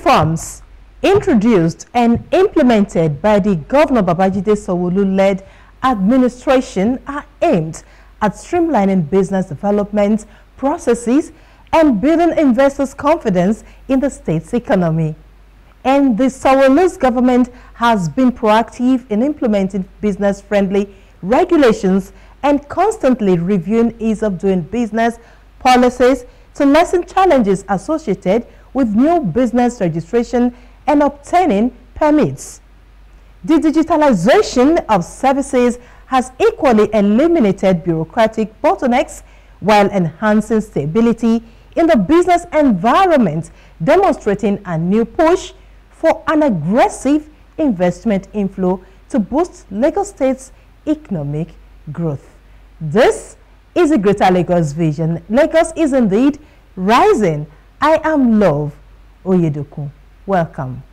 reforms introduced and implemented by the Governor Babajide Sanwo-Olu-led administration are aimed at streamlining business development processes and building investors' confidence in the state's economy. And the Sanwo-Olu's government has been proactive in implementing business-friendly regulations and constantly reviewing ease of doing business policies to lessen challenges associated with new business registration and obtaining permits. The digitalization of services has equally eliminated bureaucratic bottlenecks while enhancing stability in the business environment, demonstrating a new push for an aggressive investment inflow to boost Lagos State's economic growth. This is a Greater Lagos vision. Lagos is indeed rising. I am Love Oyedokun. Welcome.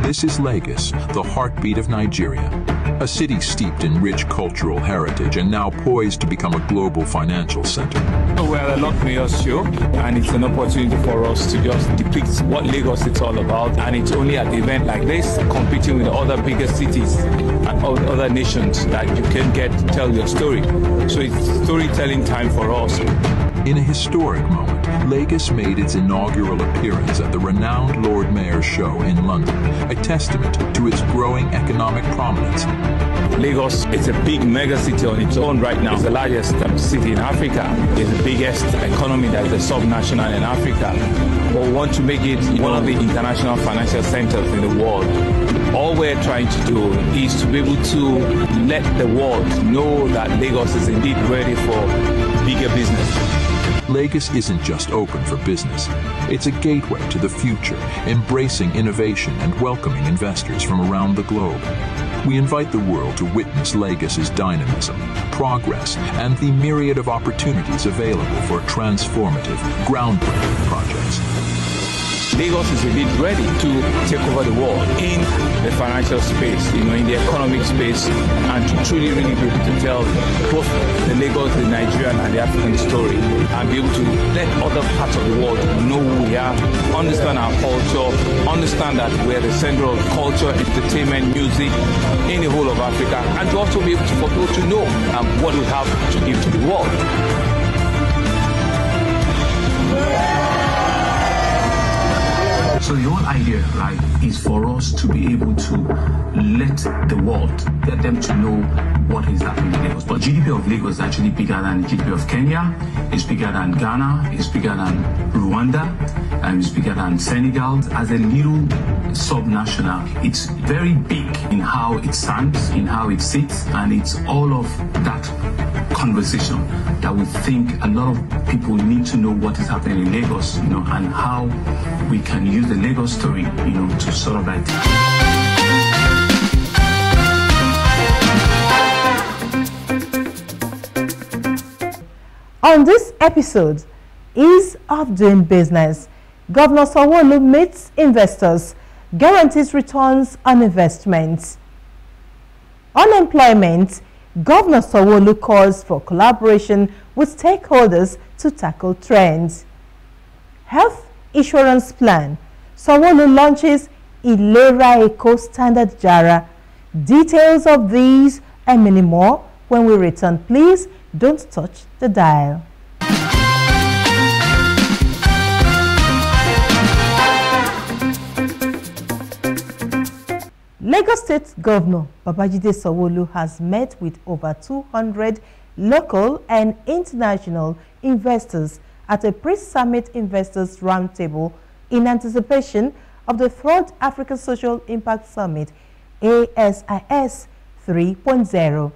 This is Lagos, the heartbeat of Nigeria, a city steeped in rich cultural heritage and now poised to become a global financial center. We're at a Lot Mayor's show, and it's an opportunity for us to just depict what Lagos is all about. And it's only at an event like this, competing with other bigger cities and other nations, that you can get to tell your story. So it's storytelling time for us. In a historic moment, Lagos made its inaugural appearance at the renowned Lord Mayor's show in London, a testament to its growing economic prominence. Lagos is a big mega city on its own right now. It's the largest city in Africa. It's the biggest economy that is a sub-national in Africa. But we want to make it one of the international financial centers in the world. All we're trying to do is to be able to let the world know that Lagos is indeed ready for bigger business. Lagos isn't just open for business. It's a gateway to the future, embracing innovation and welcoming investors from around the globe. We invite the world to witness Lagos's dynamism, progress, and the myriad of opportunities available for transformative, groundbreaking projects. Lagos is indeed ready to take over the world in the financial space, in the economic space, and to truly really be able to tell both the Lagos, the Nigerian, and the African story, and be able to let other parts of the world know who we are, understand our culture, understand that we're the center of culture, entertainment, music in the whole of Africa, and to also be able for people to know what we have to give to the world. So the whole idea, right, is for us to be able to let the world, get them to know what is happening in Lagos. But GDP of Lagos is actually bigger than the GDP of Kenya, it's bigger than Ghana, it's bigger than Rwanda, and it's bigger than Senegal. As a little sub-national, it's very big in how it stands, in how it sits, and it's all of that conversation that we think a lot of people need to know what is happening in Lagos, and how we can use the Lagos story, to sort of like. On this episode, Ease of Doing Business, Governor Sanwo-Olu meets investors, guarantees returns on investments. Unemployment, Governor Sanwo-Olu calls for collaboration with stakeholders to tackle trends. Health insurance plan, Sanwo-Olu launches Ilera Eco Standard Jara. Details of these and many more when we return. Please don't touch the dial. Lagos State Governor Babajide Sanwo-Olu has met with over 200 local and international investors at a pre-summit investors roundtable in anticipation of the 3rd African Social Impact Summit, ASIS 3.0.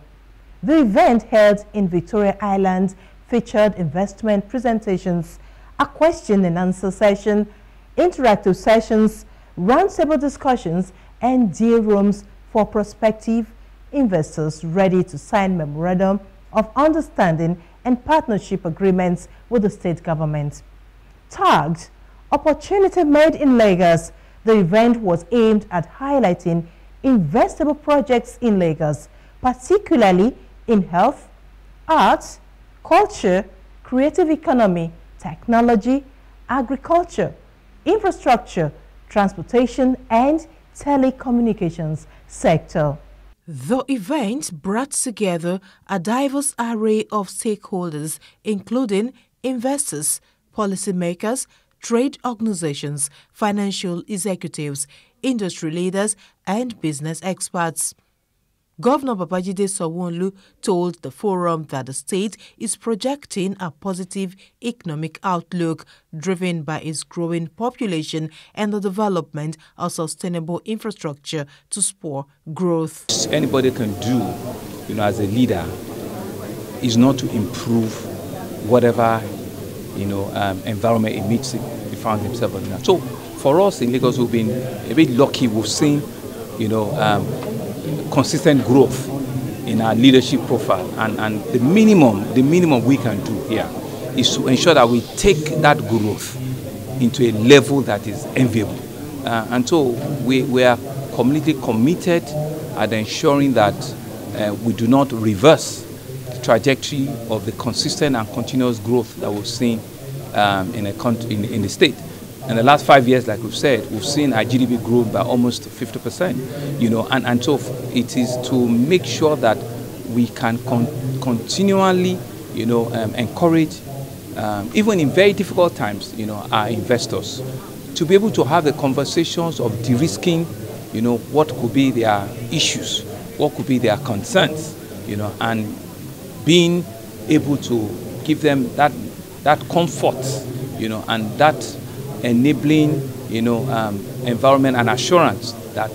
The event held in Victoria Island featured investment presentations, a question and answer session, interactive sessions, roundtable discussions, and deal rooms for prospective investors ready to sign memorandum of understanding and partnership agreements with the state government. Tagged Opportunity Made in Lagos, the event was aimed at highlighting investable projects in Lagos, particularly in health, arts, culture, creative economy, technology, agriculture, infrastructure, transportation, and telecommunications sector. The event brought together a diverse array of stakeholders, including investors, policymakers, trade organizations, financial executives, industry leaders, and business experts. Governor Babajide Sanwo-Olu told the forum that the state is projecting a positive economic outlook driven by its growing population and the development of sustainable infrastructure to spur growth. Anybody can do, as a leader, is not to improve whatever, environment he found himself in. So for us in Lagos, we've been a bit lucky. We've seen, consistent growth in our leadership profile, and the minimum we can do here is to ensure that we take that growth into a level that is enviable, and so we are completely committed at ensuring that we do not reverse the trajectory of the consistent and continuous growth that we've seen in the state. In the last 5 years, like we've said, we've seen our GDP grow by almost 50%, and so it is to make sure that we can continually, encourage, even in very difficult times, our investors to be able to have the conversations of de-risking, what could be their issues, what could be their concerns, and being able to give them that comfort, and that enabling, environment and assurance that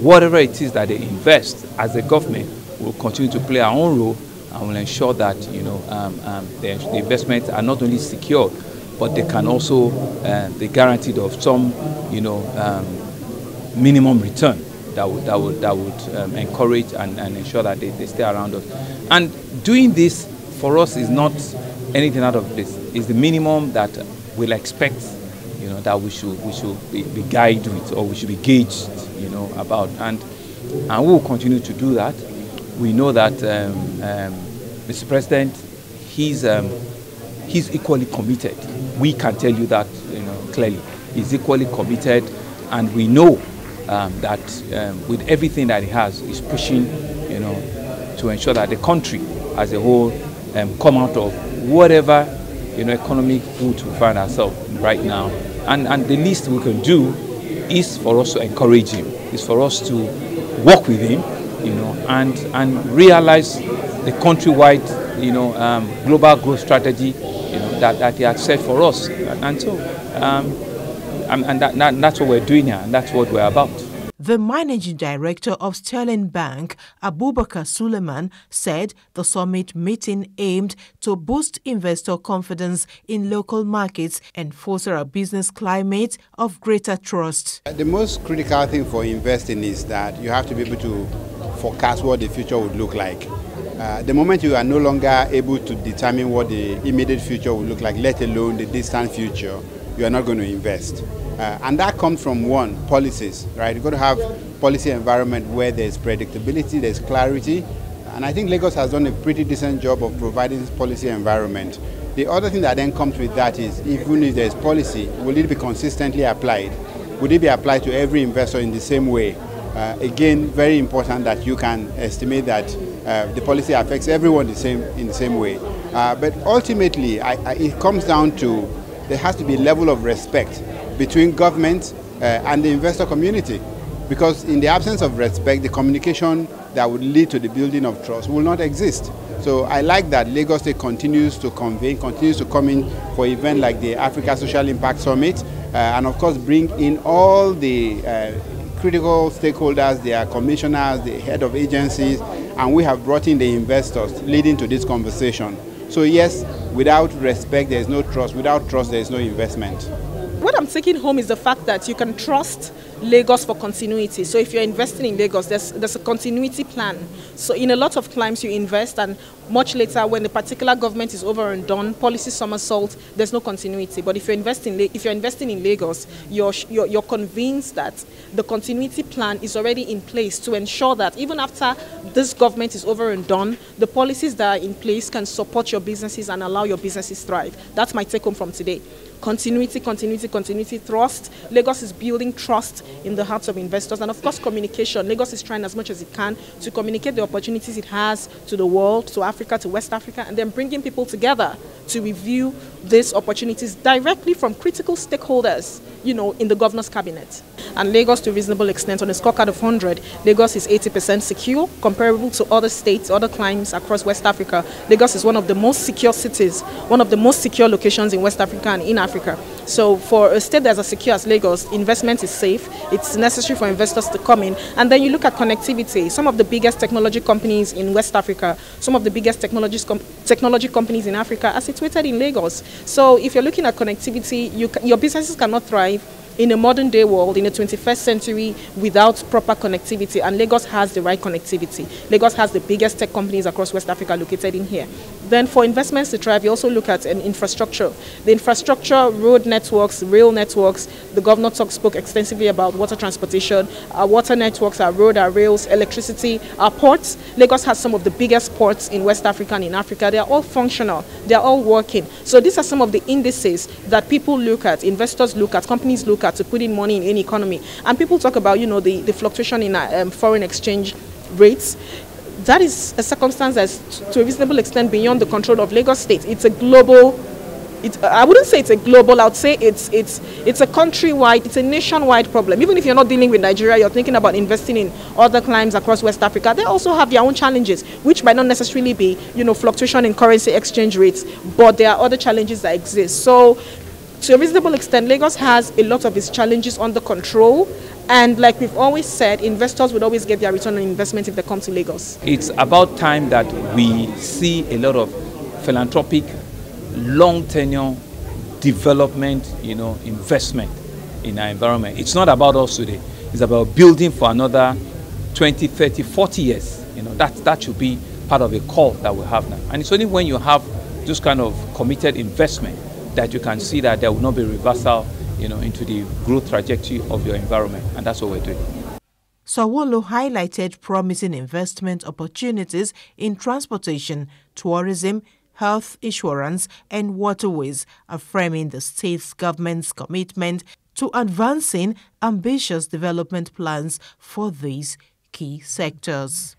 whatever it is that they invest as a government will continue to play our own role and will ensure that, the investments are not only secured, but they can also be guaranteed of some, minimum return that would encourage and ensure that they stay around us. And doing this for us is not anything out of this. It's the minimum that we'll expect, that we should be guided with, or we should be gauged, about, and we will continue to do that. We know that Mr. President, he's equally committed. We can tell you that, clearly. He's equally committed, and we know that with everything that he has, he's pushing, to ensure that the country as a whole come out of whatever, economic wound we find ourselves right now. And the least we can do is for us to encourage him, is for us to work with him, and realize the countrywide, global growth strategy, that he has set for us. And so, that's what we're doing here, and that's what we're about. The managing director of Sterling Bank, Abubakar Suleiman, said the summit meeting aimed to boost investor confidence in local markets and foster a business climate of greater trust. The most critical thing for investing is that you have to be able to forecast what the future would look like. The moment you are no longer able to determine what the immediate future will look like, let alone the distant future, you are not going to invest. And that comes from, one, policies, right? You've got to have policy environment where there's predictability, there's clarity. And I think Lagos has done a pretty decent job of providing policy environment. The other thing that then comes with that is, even if there's policy, will it be consistently applied? Would it be applied to every investor in the same way? Again, very important that you can estimate that the policy affects everyone in the same way. But ultimately, it comes down to there has to be a level of respect between government and the investor community. Because in the absence of respect, the communication that would lead to the building of trust will not exist. So I like that Lagos State continues to convene, continues to come in for events like the Africa Social Impact Summit, and of course bring in all the critical stakeholders, their commissioners, the head of agencies, and we have brought in the investors leading to this conversation. So yes, without respect, there is no trust. Without trust, there is no investment. what I'm taking home is the fact that you can trust Lagos for continuity. So if you're investing in Lagos, there's a continuity plan. So in a lot of climes you invest, and much later when the particular government is over and done, policy somersault, there's no continuity. But if you're investing in Lagos, you're convinced that the continuity plan is already in place to ensure that even after this government is over and done, the policies that are in place can support your businesses and allow your businesses thrive. That's my take home from today. Continuity, trust. Lagos is building trust in the hearts of investors. And of course, communication. Lagos is trying as much as it can to communicate the opportunities it has to the world, to Africa, to West Africa, and then bringing people together to review these opportunities directly from critical stakeholders, in the governor's cabinet. And Lagos, to a reasonable extent, on a scorecard of 100, Lagos is 80% secure, comparable to other states, other climes across West Africa. Lagos is one of the most secure cities, one of the most secure locations in West Africa and in Africa. So for a state that's as secure as Lagos, investment is safe. It's necessary for investors to come in. And then you look at connectivity. Some of the biggest technology companies in West Africa, some of the biggest technology companies in Africa are situated in Lagos. So if you're looking at connectivity, your businesses cannot thrive in a modern day world, in the 21st century, without proper connectivity. And Lagos has the right connectivity. Lagos has the biggest tech companies across West Africa located in here. Then for investments to thrive, you also look at an infrastructure. The infrastructure, road networks, rail networks, the governor spoke extensively about water transportation, our water networks, our road, our rails, electricity, our ports. Lagos has some of the biggest ports in West Africa and in Africa. They are all functional. They are all working. So these are some of the indices that people look at, investors look at, companies look at to put in money in any economy. And people talk about, the fluctuation in foreign exchange rates. That is a circumstance that's to a reasonable extent beyond the control of Lagos State. It's a global, I wouldn't say it's a global, I would say it's a countrywide, it's a nationwide problem. Even if you're not dealing with Nigeria, you're thinking about investing in other climes across West Africa, they also have their own challenges, which might not necessarily be, fluctuation in currency exchange rates, but there are other challenges that exist. So to a reasonable extent, Lagos has a lot of its challenges under control. And like we've always said, investors would always get their return on investment if they come to Lagos. It's about time that we see a lot of philanthropic, long tenure development, investment in our environment. It's not about us today. It's about building for another 20, 30, 40 years. That should be part of a call that we have now. And it's only when you have this kind of committed investment that you can see that there will not be reversal into the growth trajectory of your environment, and that's what we're doing. Sanwo-Olu highlighted promising investment opportunities in transportation, tourism, health insurance, and waterways, affirming the state government's commitment to advancing ambitious development plans for these key sectors.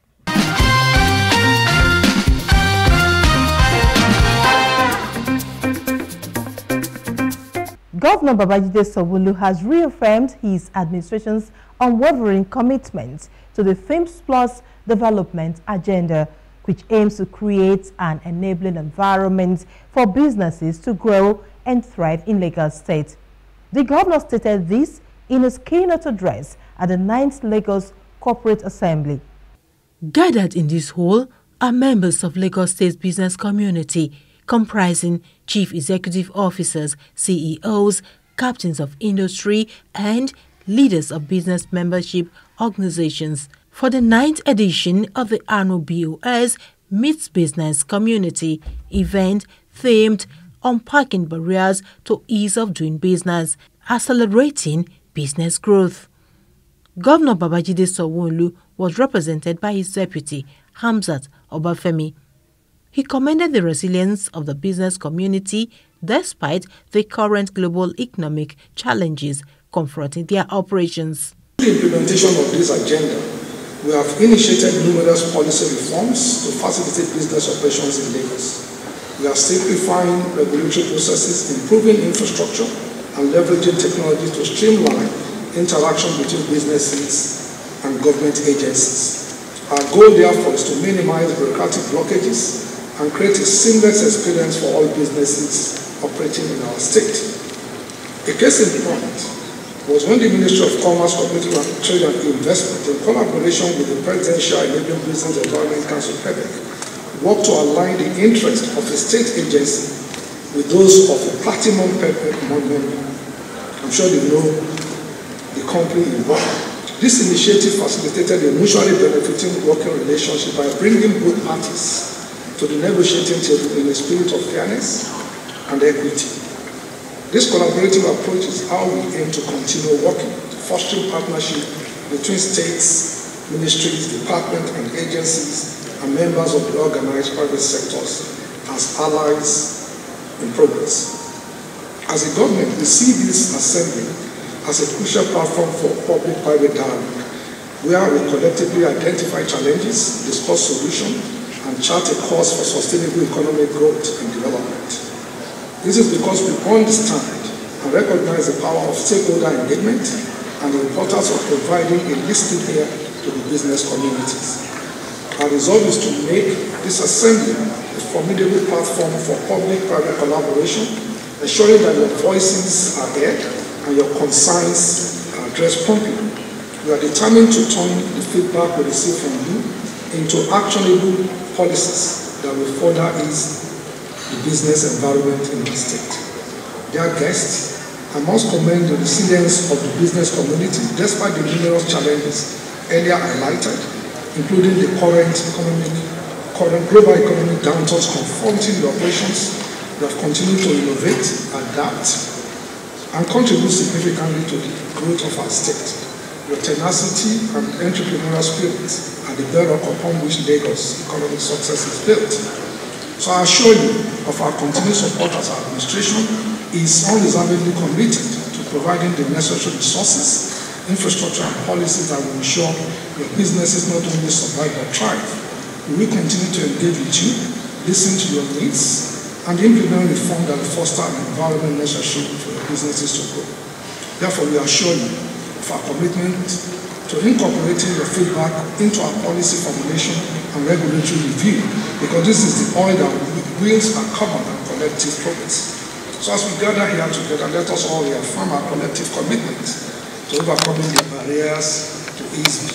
Governor Babajide Sanwo-Olu has reaffirmed his administration's unwavering commitment to the Themes Plus development agenda, which aims to create an enabling environment for businesses to grow and thrive in Lagos State. The governor stated this in his keynote address at the 9th Lagos Corporate Assembly. Gathered in this hall are members of Lagos State's business community, comprising chief executive officers, CEOs, captains of industry, and leaders of business membership organizations for the 9th edition of the annual BOS Meets Business Community event themed Unpacking Barriers to Ease of Doing Business, Accelerating Business Growth. Governor Babajide Sanwo-Olu was represented by his deputy, Hamzat Obafemi. He commended the resilience of the business community despite the current global economic challenges confronting their operations. The implementation of this agenda, we have initiated numerous policy reforms to facilitate business operations in Lagos. We are simplifying regulatory processes, improving infrastructure, and leveraging technology to streamline interaction between businesses and government agencies. Our goal, therefore, is to minimize bureaucratic blockages and create a seamless experience for all businesses operating in our state. A case in point was when the Ministry of Commerce, Cooperative Trade and Investment, in collaboration with the Presidential Enabling Business Environment Council, PEBEC, worked to align the interests of a state agency with those of a platinum PEBEC member. sure they know the company involved. This initiative facilitated a mutually benefiting working relationship by bringing both parties to the negotiating table in a spirit of fairness and equity. This collaborative approach is how we aim to continue working, fostering partnership between states, ministries, departments, and agencies, and members of the organized private sectors as allies in progress. As a government, we see this assembly as a crucial platform for public-private dialogue, where we collectively identify challenges, discuss solutions, and chart a course for sustainable economic growth and development. This is because we understand and recognize the power of stakeholder engagement and the importance of providing a listening ear to the business communities. Our resolve is to make this assembly a formidable platform for public-private collaboration, ensuring that your voices are heard and your concerns are addressed promptly. We are determined to turn the feedback we receive from you into actionable policies that will further ease the business environment in the state. Dear guests, I must commend the resilience of the business community despite the numerous challenges earlier highlighted, including the current global economic downturns confronting the operations that have continued to innovate, adapt, and contribute significantly to the growth of our state. Your tenacity and entrepreneurial spirit are the bedrock upon which Lagos' economic success is built. So I assure you of our continued support as our administration is unreservedly committed to providing the necessary resources, infrastructure, and policies that will ensure your businesses not only survive but thrive. We will continue to engage with you, listen to your needs, and implement reform that will foster an environment necessary for your businesses to grow. Therefore, we assure you of our commitment to incorporating your feedback into our policy formulation and regulatory review, because this is the oil that wields our common and collective progress. So as we gather here together, let us all reaffirm our collective commitment to overcoming the barriers to ease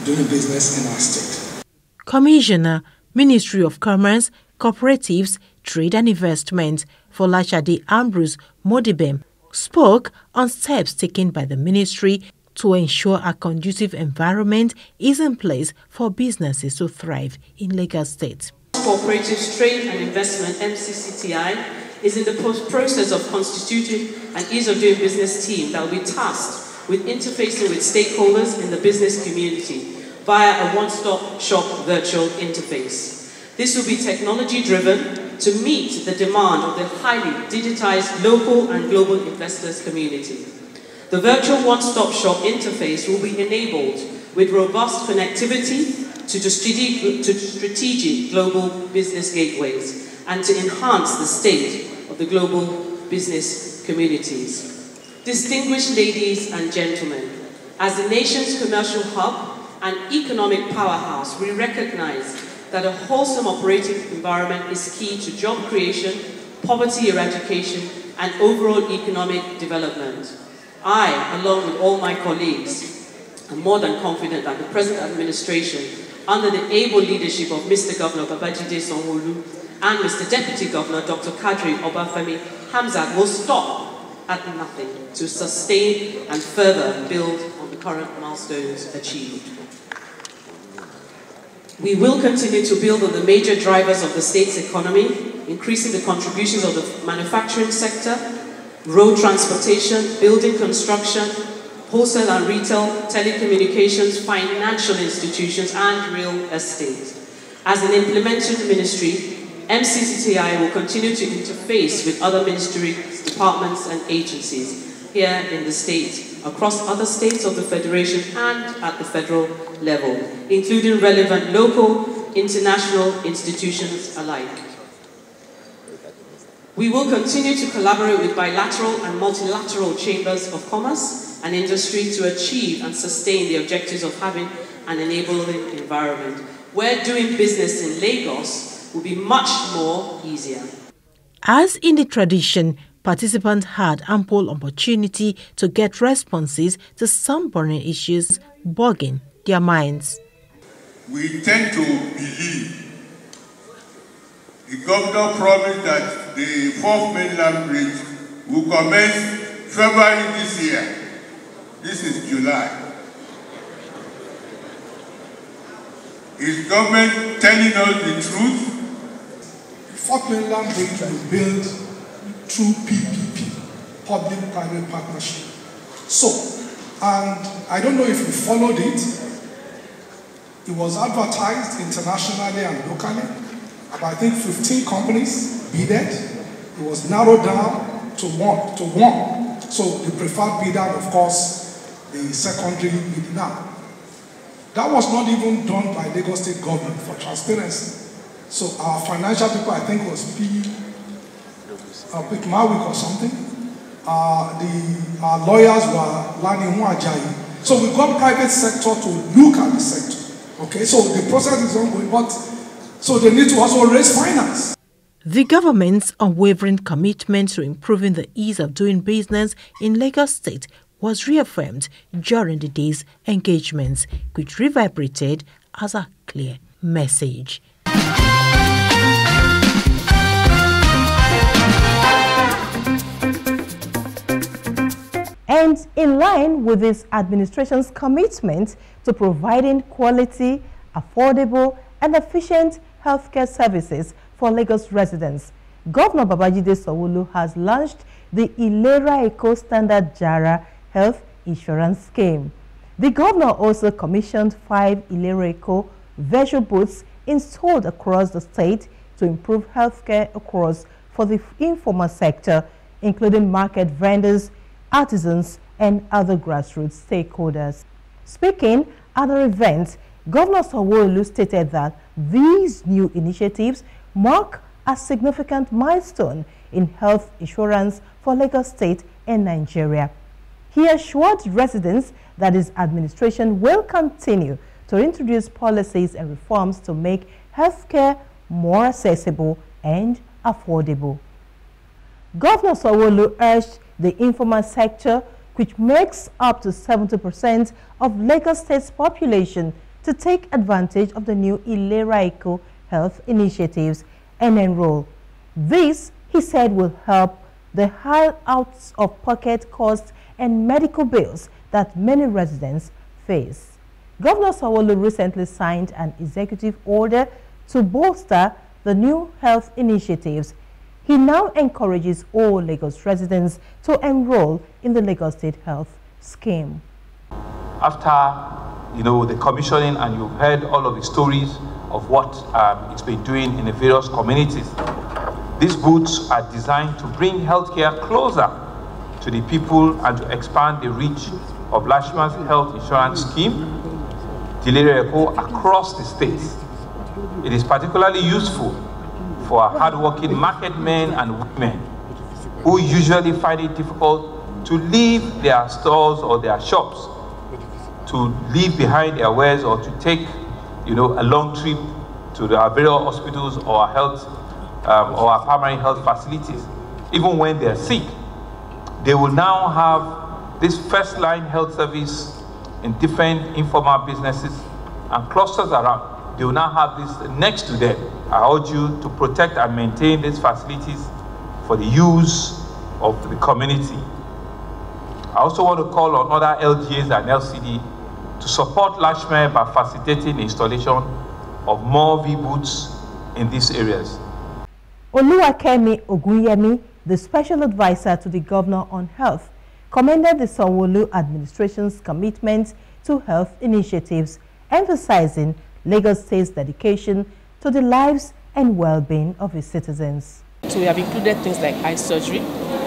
doing business in our state. Commissioner, Ministry of Commerce, Cooperatives, Trade and Investment, Folashade Ambrose Modibem, spoke on steps taken by the ministry to ensure a conducive environment is in place for businesses to thrive in Lagos State. Cooperatives, Trade and Investment, MCCTI, is in the process of constituting an ease of doing business team that will be tasked with interfacing with stakeholders in the business community via a one-stop shop virtual interface. This will be technology-driven to meet the demand of the highly digitized local and global investors community. The virtual one-stop shop interface will be enabled with robust connectivity to strategic global business gateways and to enhance the state of the global business communities. Distinguished ladies and gentlemen, as the nation's commercial hub and economic powerhouse, we recognize that a wholesome operating environment is key to job creation, poverty eradication, and overall economic development. I, along with all my colleagues, am more than confident that the present administration, under the able leadership of Mr. Governor Babajide Sanwo-Olu and Mr. Deputy Governor Dr. Kadri Obafemi Hamzat, will stop at nothing to sustain and further build on the current milestones achieved. We will continue to build on the major drivers of the state's economy, increasing the contributions of the manufacturing sector, road transportation, building construction, wholesale and retail, telecommunications, financial institutions, and real estate. As an implementing ministry, MCCTI will continue to interface with other ministries, departments, and agencies here in the state, across other states of the Federation and at the federal level, including relevant local, international institutions alike. We will continue to collaborate with bilateral and multilateral chambers of commerce and industry to achieve and sustain the objectives of having an enabling environment, where doing business in Lagos will be much more easier. As in the tradition, participants had ample opportunity to get responses to some burning issues bugging their minds. We tend to believe the governor promised that the fourth mainland bridge will commence February this year. This is July. Is government telling us the truth? Fourth Mainland Bridge will build through PPP, public-private partnership. So, and I don't know if you followed it. It was advertised internationally and locally. About, I think, 15 companies bidded. It was narrowed down to one. So the preferred bidder, of course, the secondary bidder. Now, that was not even done by Lagos State government for transparency. So our financial people, I think, was Mawick or something. Our lawyers were Lani Muajayi. So we got private sector to look at the sector. Okay, so the process is ongoing, but so they need to also raise finance. The government's unwavering commitment to improving the ease of doing business in Lagos State was reaffirmed during the day's engagements, which reverberated as a clear message. And in line with this administration's commitment to providing quality, affordable, and efficient healthcare services for Lagos residents, Governor Babajide Sanwo-Olu has launched the Ilera Eco Standard Jara Health Insurance Scheme. The governor also commissioned 5 Ilera Eco virtual booths installed across the state to improve healthcare across for the informal sector, including market vendors, artisans, and other grassroots stakeholders. Speaking at the event, Governor Sanwo-Olu stated that these new initiatives mark a significant milestone in health insurance for Lagos State and Nigeria. He assured residents that his administration will continue to introduce policies and reforms to make healthcare more accessible and affordable. Governor Sanwo-Olu urged the informal sector, which makes up to 70% of Lagos State's population, to take advantage of the new Ilera Eco health initiatives and enroll. This, he said, will help the high out-of-pocket costs and medical bills that many residents face. Governor Sanwo-Olu recently signed an executive order to bolster the new health initiatives. He now encourages all Lagos residents to enroll in the Lagos State Health Scheme. After, the commissioning, and you've heard all of the stories of what it's been doing in the various communities, these booths are designed to bring healthcare closer to the people and to expand the reach of Lashman's health insurance scheme, Ilera Eco, across the states. It is particularly useful for our hardworking market men and women who usually find it difficult to leave their stores or their shops, to leave behind their wares, or to take, a long trip to our various hospitals or our health or our primary health facilities. Even when they're sick, they will now have this first-line health service in different informal businesses and clusters around. They will now have this next to them. I urge you to protect and maintain these facilities for the use of the community. I also want to call on other LGAs and LCD to support Lashman by facilitating the installation of more V-booths in these areas. Oluwakemi Ogunyemi, the special advisor to the governor on health, commended the Sanwo-Olu administration's commitment to health initiatives, emphasizing Lagos State's dedication to the lives and well-being of its citizens. So we have included things like eye surgery.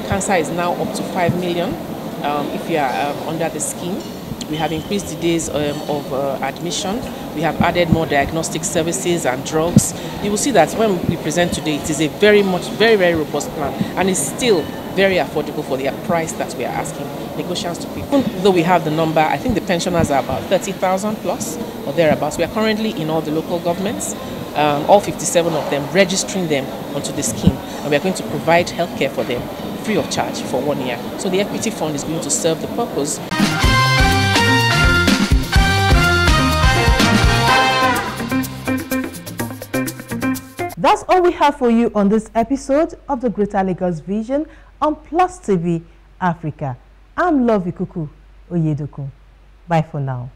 Cancer is now up to 5 million if you are under the scheme. We have increased the days of admission. We have added more diagnostic services and drugs. You will see that when we present today, it is a very, very robust plan, and it's still very affordable for the price that we are asking negotiations to people. Even though we have the number, I think the pensioners are about 30,000 plus or thereabouts. We are currently in all the local governments, all 57 of them, registering them onto the scheme, and we are going to provide healthcare for them free of charge for 1 year. So the equity fund is going to serve the purpose. That's all we have for you on this episode of the Greater Lagos Vision on Plus TV Africa. I'm Love Ikuku Oyedokun. Bye for now.